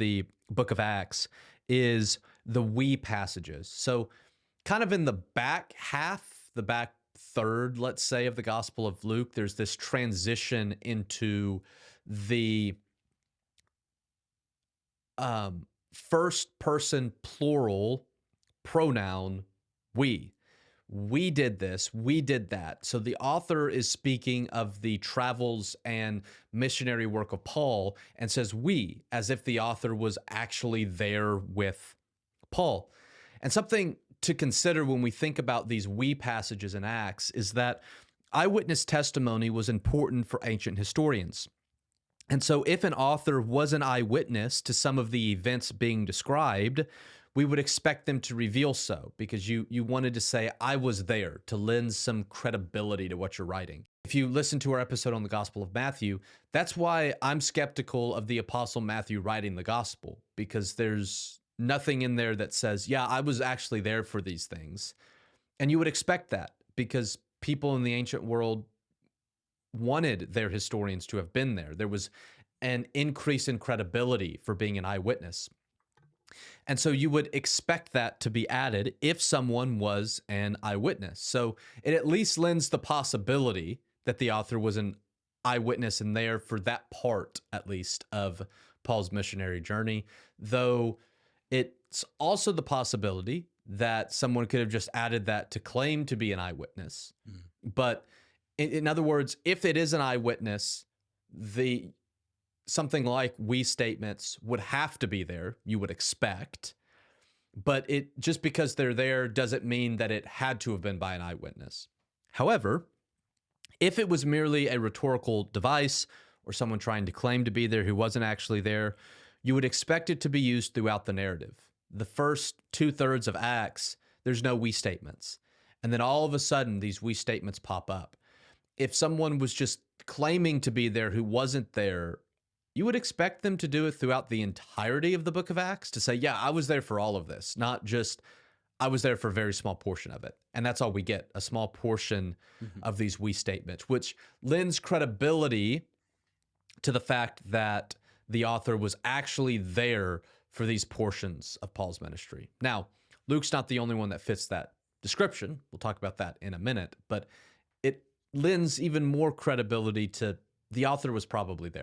the book of Acts is the we passages. So, kind of in the back half, the back third, let's say, of the Gospel of Luke, there's this transition into the first person plural pronoun we. We did this, we did that. So the author is speaking of the travels and missionary work of Paul and says we, as if the author was actually there with Paul. And something to consider when we think about these we passages in Acts is that eyewitness testimony was important for ancient historians. And so if an author was an eyewitness to some of the events being described, we would expect them to reveal so, because you wanted to say, I was there, to lend some credibility to what you're writing. If you listen to our episode on the Gospel of Matthew, that's why I'm skeptical of the Apostle Matthew writing the Gospel, because there's nothing in there that says, yeah, I was actually there for these things. And you would expect that, because people in the ancient world wanted their historians to have been there. There was an increase in credibility for being an eyewitness. And so you would expect that to be added if someone was an eyewitness. So it at least lends the possibility that the author was an eyewitness and there for that part, at least, of Paul's missionary journey, though it's also the possibility that someone could have just added that to claim to be an eyewitness. But in other words, if it is an eyewitness, something like we statements would have to be there, you would expect, but it just because they're there doesn't mean that it had to have been by an eyewitness. However, if it was merely a rhetorical device or someone trying to claim to be there who wasn't actually there, you would expect it to be used throughout the narrative. The first 2/3 of Acts, there's no we statements. And then all of a sudden, these we statements pop up. If someone was just claiming to be there who wasn't there, you would expect them to do it throughout the entirety of the book of Acts, to say, yeah, I was there for all of this, not just I was there for a very small portion of it. And that's all we get, a small portion of these we statements, which lends credibility to the fact that the author was actually there for these portions of Paul's ministry. Now, Luke's not the only one that fits that description. We'll talk about that in a minute, but it lends even more credibility to the author was probably there.